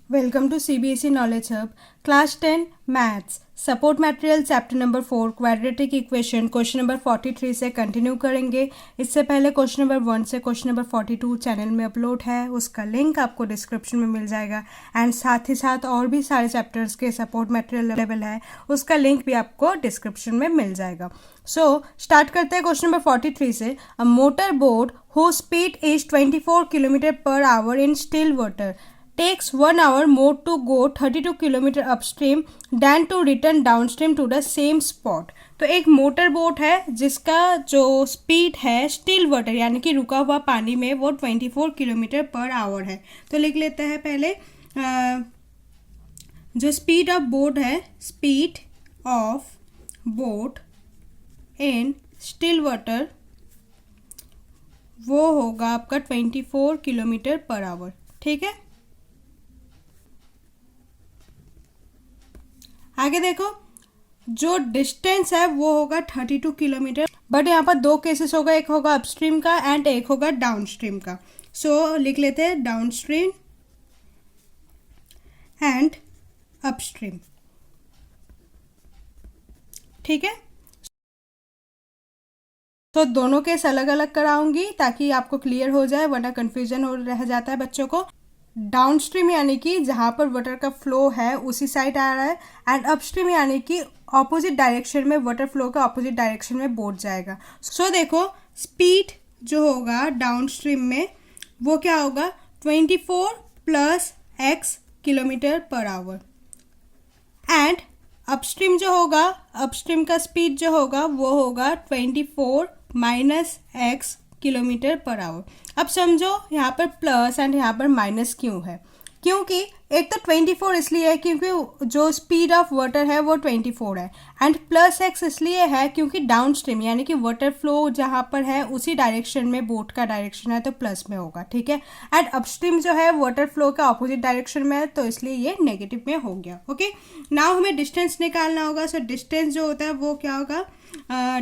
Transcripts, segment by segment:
Welcome to CBSE Knowledge Hub, Class 10 Maths, Support Material Chapter Number 4, Quadratic Equation, question number 43 से continue करेंगे। इससे पहले question number 1 से question number 42 channel में upload है, उसका लिंक आपको डिस्क्रिप्शन में मिल जाएगा। एंड साथ ही साथ और भी सारे चैप्टर्स के सपोर्ट मटेरियल अवेलेबल है, उसका लिंक भी आपको डिस्क्रिप्शन में मिल जाएगा। स्टार्ट करते हैं क्वेश्चन नंबर 43 से। A motor boat whose speed is 24 km/h in still water takes 1 hour more to go 32 km upstream than to return downstream to the same spot। तो एक मोटर बोट है जिसका जो स्पीड है still water यानी कि रुका हुआ पानी में वो 24 km/h है। तो लिख लेते हैं पहले जो स्पीड ऑफ बोट है, speed of boat in still water वो होगा आपका 24 km/h। ठीक है, आगे देखो जो डिस्टेंस है वो होगा 32 किलोमीटर। बट यहाँ पर दो केसेस होगा, एक होगा अपस्ट्रीम का एंड एक होगा डाउनस्ट्रीम का। सो लिख लेते हैं डाउनस्ट्रीम एंड अपस्ट्रीम। ठीक है, तो दोनों केस अलग अलग कराऊंगी ताकि आपको क्लियर हो जाए, वरना कंफ्यूजन हो रह जाता है बच्चों को। डाउनस्ट्रीम यानी कि जहाँ पर वाटर का फ्लो है उसी साइड आ रहा है, एंड अपस्ट्रीम यानी कि ऑपोजिट डायरेक्शन में, वाटर फ्लो का ऑपोजिट डायरेक्शन में बोट जाएगा। सो देखो स्पीड जो होगा डाउनस्ट्रीम में वो क्या होगा 24 + x km/h। एंड अपस्ट्रीम जो होगा, अपस्ट्रीम का स्पीड जो होगा वो होगा 24 - x km/h। अब समझो यहाँ पर प्लस एंड यहाँ पर माइनस क्यों है, क्योंकि एक तो 24 इसलिए है क्योंकि जो स्पीड ऑफ वाटर है वो 24 है, एंड प्लस x इसलिए है क्योंकि डाउनस्ट्रीम यानी कि वाटर फ्लो जहाँ पर है उसी डायरेक्शन में बोट का डायरेक्शन है तो प्लस में होगा। ठीक है, एंड अपस्ट्रीम जो है वाटर फ्लो का ऑपोजिट डायरेक्शन में है तो इसलिए ये नेगेटिव में हो गया। ओके, नाउ हमें डिस्टेंस निकालना होगा। सो डिस्टेंस जो होता है वो क्या होगा,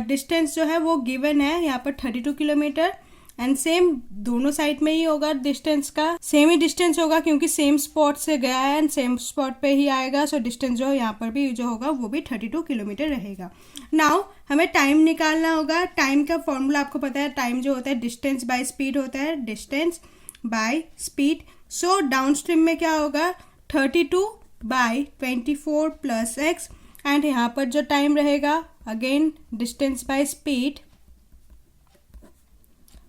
डिस्टेंस जो है वो गिवन है यहाँ पर 32 किलोमीटर, एंड सेम दोनों साइड में ही होगा, डिस्टेंस का सेम ही डिस्टेंस होगा क्योंकि सेम स्पॉट से गया है एंड सेम स्पॉट पे ही आएगा। सो डिस्टेंस जो यहाँ पर भी जो होगा वो भी 32 किलोमीटर रहेगा। नाउ हमें टाइम निकालना होगा। टाइम का फॉर्मूला आपको पता है, टाइम जो होता है डिस्टेंस बाय स्पीड होता है, distance by speed. So downstream में क्या होगा 32 / 24 + x, एंड यहाँ पर जो टाइम रहेगा अगेन डिस्टेंस बाय स्पीड।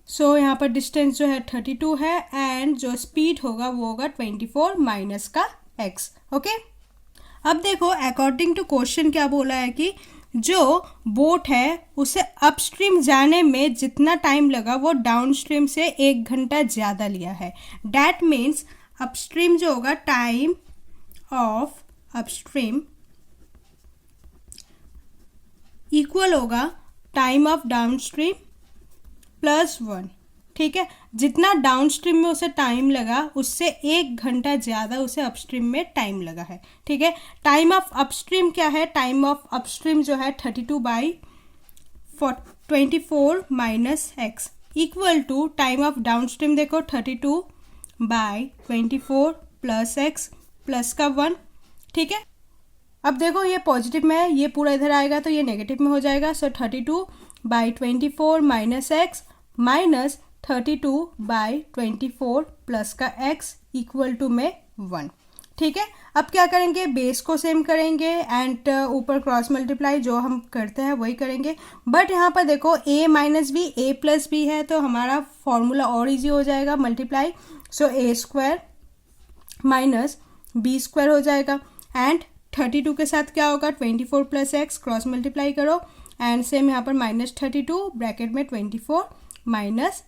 सो यहाँ पर डिस्टेंस जो है 32 है एंड जो स्पीड होगा वो होगा 24 - का x। ओके, अब देखो अकॉर्डिंग टू क्वेश्चन क्या बोला है कि जो बोट है उसे अपस्ट्रीम जाने में जितना टाइम लगा वो डाउनस्ट्रीम से 1 घंटा ज़्यादा लिया है। डैट मीन्स अपस्ट्रीम जो होगा टाइम ऑफ अपस्ट्रीम इक्वल होगा टाइम ऑफ डाउनस्ट्रीम +1। ठीक है, जितना डाउनस्ट्रीम में उसे टाइम लगा उससे 1 घंटा ज़्यादा उसे अपस्ट्रीम में टाइम लगा है। ठीक है, टाइम ऑफ अपस्ट्रीम क्या है, टाइम ऑफ अपस्ट्रीम जो है 32 / 24 - x equal to time of downstream देखो 32 / 24 + x प्लस का 1। ठीक है, अब देखो ये पॉजिटिव में है, ये पूरा इधर आएगा तो ये नेगेटिव में हो जाएगा। सो 32 / 24 - x माइनस 32 / 24 प्लस का x इक्वल टू में 1। ठीक है, अब क्या करेंगे, बेस को सेम करेंगे एंड ऊपर क्रॉस मल्टीप्लाई जो हम करते हैं वही करेंगे। बट यहाँ पर देखो a - b a + b है तो हमारा फॉर्मूला और इजी हो जाएगा, मल्टीप्लाई। सो a² - b² हो जाएगा, एंड 32 के साथ क्या होगा 24 + x क्रॉस मल्टीप्लाई करो, एंड सेम यहाँ पर -32 ब्रैकेट में 24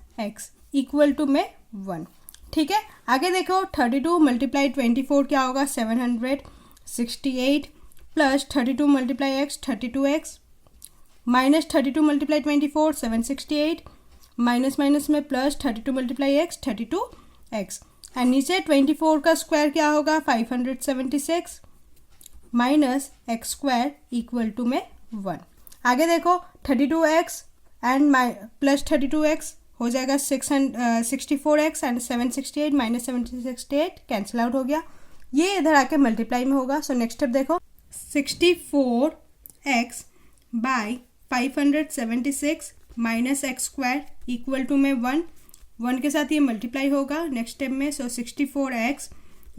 - x इक्वल टू में 1। ठीक है, आगे देखो 32 × 24 क्या होगा 768 plus 32 × x 32x minus 32 × 24 768 minus minus में प्लस 32 × x 32x, एंड नीचे 24 का स्क्वायर क्या होगा 576 माइनस x² इक्वल टू में 1। आगे देखो 32x एंड प्लस 32x हो जाएगा 64x and 768 minus 768 cancel out हो गया। ये इधर आके मल्टीप्लाई में होगा। सो नेक्स्ट स्टेप देखो, 64x by 576 minus x square equal to में 1 के साथ ये मल्टीप्लाई होगा नेक्स्ट स्टेप में। So 64x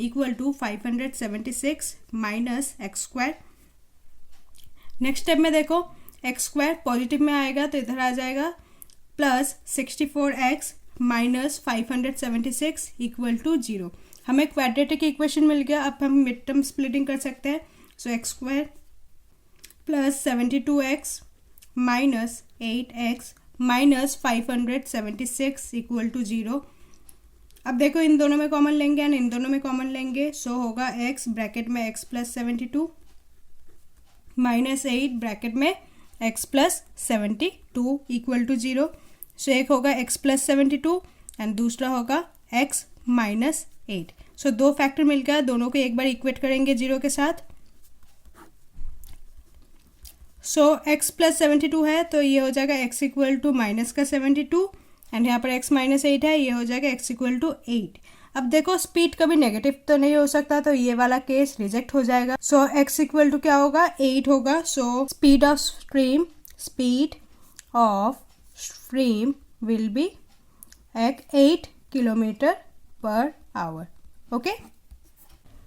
equal to 576 minus x square. Next step में देखो, एक्स स्क्वायर पॉजिटिव में आएगा तो इधर आ जाएगा, plus 64x minus 576 equal to 0। हमें क्वाड्रेटिक इक्वेशन मिल गया। अब हम मिड टर्म स्प्लिटिंग कर सकते हैं। So x square plus 72x minus 8x minus 576 equal to 0। अब देखो इन दोनों में कॉमन लेंगे एंड इन दोनों में कॉमन लेंगे। सो होगा x ब्रैकेट में x प्लस 72 माइनस 8 ब्रैकेट में x प्लस 72 इक्वल टू 0। सो एक होगा x प्लस 72 एंड दूसरा होगा x माइनस 8। सो दो फैक्टर मिल गया, दोनों को एक बार इक्वेट करेंगे 0 के साथ। सो x प्लस 72 है तो ये हो जाएगा x इक्वल टू माइनस का 72 एंड यहाँ पर x माइनस 8 है, ये हो जाएगा x इक्वल टू 8। अब देखो स्पीड कभी नेगेटिव तो नहीं हो सकता, तो ये वाला केस रिजेक्ट हो जाएगा। सो x इक्वल टू क्या होगा, 8 होगा। So speed of stream will be at 8 kilometre per hour. Okay,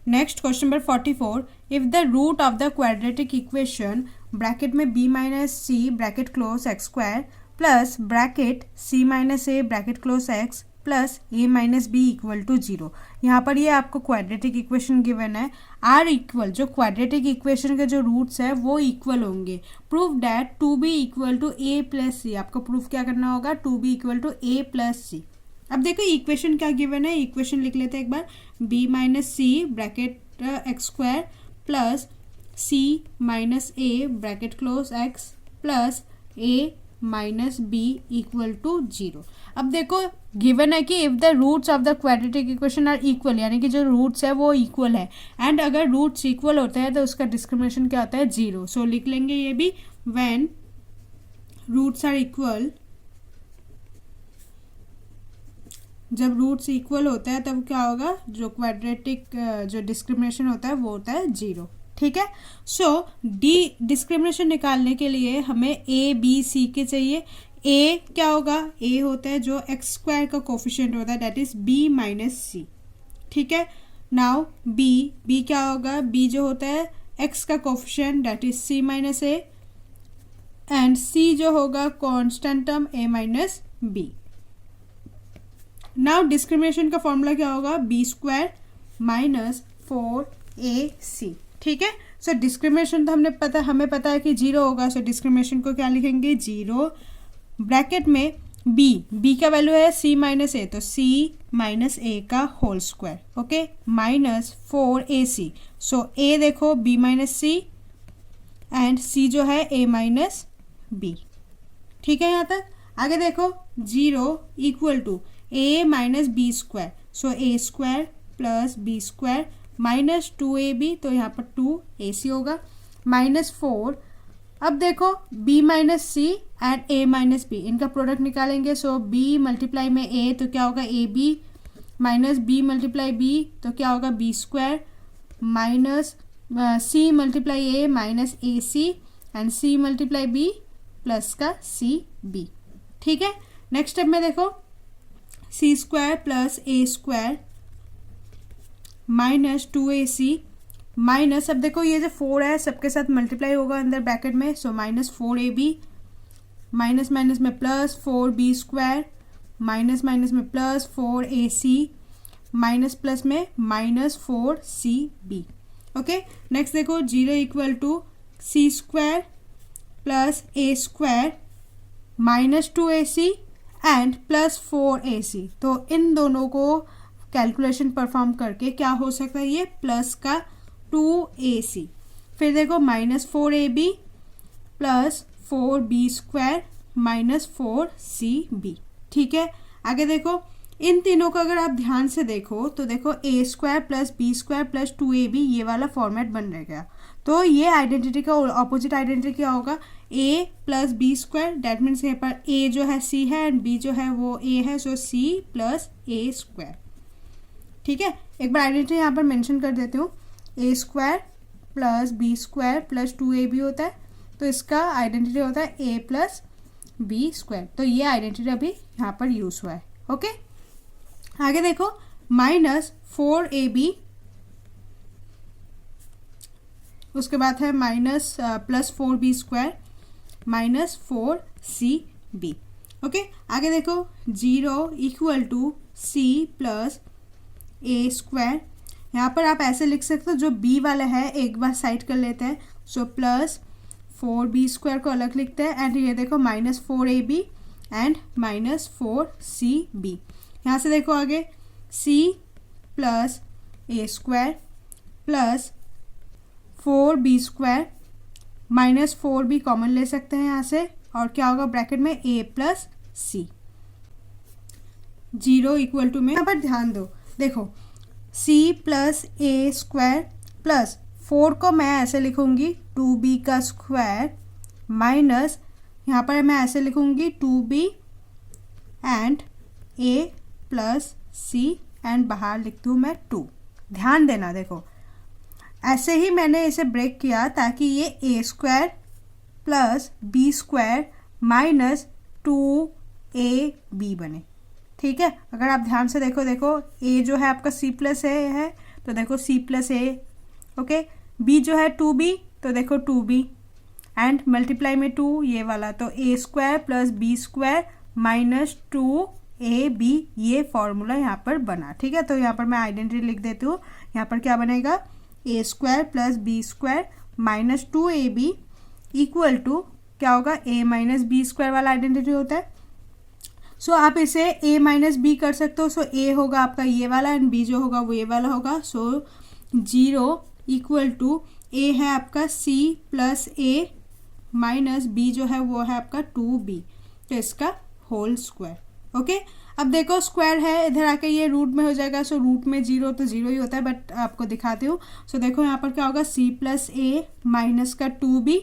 next question number 44, if the root of the quadratic equation bracket में b minus c bracket close x square plus bracket c minus a bracket close x plus a minus b equal to 0। यहाँ पर ये आपको quadratic equation given है। Are equal, जो quadratic equation के जो roots है वो इक्वल होंगे। Proof that 2b equal to a plus c. आपको प्रूफ क्या करना होगा, 2b equal to a plus c. अब देखो इक्वेशन क्या गिवन है, इक्वेशन लिख लेते हैं एक बार, b minus c bracket x square plus c minus a bracket close x plus a minus b equal to 0। अब देखो गिवन है कि if the roots of the quadratic equation are equal, यानी कि जो रूट्स है वो इक्वल है एंड अगर रूट्स इक्वल होते हैं तो उसका डिस्क्रिमिनेशन क्या होता है, 0। सो लिख लेंगे ये भी, व्हेन रूट्स आर इक्वल, जब रूट्स इक्वल होता है तब क्या होगा, जो क्वाड्रेटिक जो डिस्क्रिमिनेशन होता है वो होता है 0। ठीक है। सो डी डिस्क्रिमिनेशन निकालने के लिए हमें ए बी सी के चाहिए। ए क्या होगा, ए होता है जो एक्स स्क्वायर का कोफिशिएंट होता है, दैट इज बी माइनस सी। ठीक है। नाउ बी क्या होगा, बी जो होता है एक्स का coefficient that is C minus A and C जो होगा constant term A minus B. Now discrimination का फॉर्मूला क्या होगा, बी स्क्वायर माइनस 4ac। ठीक है। सो डिस्क्रिमिनेशन तो हमें पता है कि 0 होगा। सो डिस्क्रिमिनेशन को क्या लिखेंगे, 0 ब्रैकेट में बी का वैल्यू है c माइनस ए, तो c माइनस ए का whole square. Okay, minus 4ac। So a देखो b minus c and c जो है a माइनस बी। ठीक है। यहाँ तक आगे देखो, 0 equal to a minus B square. So a square plus B square minus 2ab, तो यहाँ पर 2ac होगा, माइनस 4। अब देखो b minus c and a minus b, इनका प्रोडक्ट निकालेंगे। सो b मल्टीप्लाई में a तो क्या होगा ab minus b multiply b तो क्या होगा b square minus c multiply a minus ac and c multiply b plus का cb। ठीक है। नेक्स्ट स्टेप में देखो, c square plus a square minus 2ac minus, अब देखो ये जो 4 है सबके साथ मल्टीप्लाई होगा अंदर ब्रैकेट में। So minus 4ab minus minus में plus 4b square minus minus में प्लस 4ac माइनस प्लस में माइनस 4cb। ओके। नेक्स्ट देखो, 0 equal to c square plus a square minus 2ac and plus 4ac। तो इन दोनों को calculation perform करके क्या हो सकता है, ये प्लस का 2ac। फिर देखो minus 4ab plus 4b square minus 4cb। ठीक है। आगे देखो, इन तीनों को अगर आप ध्यान से देखो तो देखो a square plus B square plus 2ab ये वाला फॉर्मेट बन रहेगा। तो ये आइडेंटिटी का ऑपोजिट आइडेंटिटी क्या होगा, a plus B square, that means यहाँ पर a जो है c है एंड b जो है वो a है। सो c प्लस a स्क्वायर। ठीक है। एक बार आइडेंटिटी यहाँ पर मेंशन कर देती हूँ, A square plus B square plus 2ab होता है, तो इसका आइडेंटिटी होता है ए प्लस बी स्क्वायर। तो ये आइडेंटिटी अभी यहाँ पर यूज़ हुआ है। ओके, आगे देखो, माइनस 4ab, उसके बाद है minus plus 4b square minus 4cb। Okay, आगे देखो, 0 equal to c plus A square. यहाँ पर आप ऐसे लिख सकते हो, जो b वाला है एक बार साइड कर लेते हैं, सो प्लस 4b स्क्वायर को अलग लिखते हैं, एंड ये देखो minus 4ab and minus 4cb। यहाँ से देखो आगे, c प्लस ए square plus 4b square minus 4b common ले सकते हैं यहाँ से, और क्या होगा ब्रैकेट में a plus c. 0 equal to में यहाँ पर ध्यान दो, देखो c प्लस ए स्क्वायर प्लस 4 को मैं ऐसे लिखूंगी 2b का स्क्वायर माइनस यहाँ पर मैं ऐसे लिखूंगी 2b and a plus c and बाहर लिखती हूँ मैं 2। ध्यान देना, देखो ऐसे ही मैंने इसे ब्रेक किया ताकि ये A square plus B square minus 2ab बने। ठीक है, अगर आप ध्यान से देखो, a जो है आपका c प्लस ए है, तो देखो c प्लस ए। ओके, b जो है 2b, तो देखो 2b एंड मल्टीप्लाई में 2 ये वाला, तो A square plus B square minus 2ab, ये फॉर्मूला यहाँ पर बना। ठीक है, तो यहाँ पर मैं आइडेंटिटी लिख देती हूँ। यहाँ पर क्या बनेगा, A square plus B square minus 2ab equal to क्या होगा, a माइनस बी स्क्वायर वाला आइडेंटिटी होता है। सो आप इसे a माइनस बी कर सकते हो। सो a होगा आपका ये वाला एंड b जो होगा वो ये वाला होगा। सो 0 इक्वल टू a है आपका c plus a minus b जो है वो है आपका 2b, तो इसका होल स्क्वायर। ओके, अब देखो स्क्वायर है, इधर आके ये रूट में हो जाएगा। सो रूट में 0 तो 0 ही होता है, बट आपको दिखाती हूँ। सो देखो यहाँ पर क्या होगा, c प्लस ए माइनस का 2b।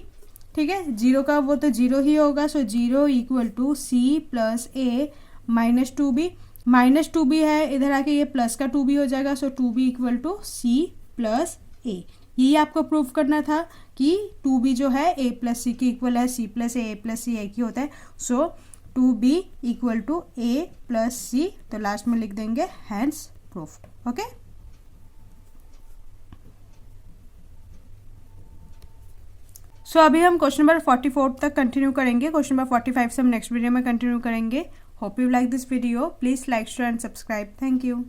ठीक है, 0 का वो तो 0 ही होगा। So 0 equal to c plus a minus 2b, minus 2b है, इधर आके ये प्लस का 2b हो जाएगा। So 2b equal to c plus A. यही आपको प्रूव करना था कि 2b जो है a प्लस सी के इक्वल है, c plus A plus C एक ही होता है। So 2b equal to a plus C, तो लास्ट में लिख देंगे हैंस प्रूफ्ड। ओके, सो अभी हम क्वेश्चन नंबर 44 तक कंटिन्यू करेंगे। क्वेश्चन नंबर 45 से हम नेक्स्ट वीडियो में कंटिन्यू करेंगे। Hope you like this video, please like share and subscribe. Thank you.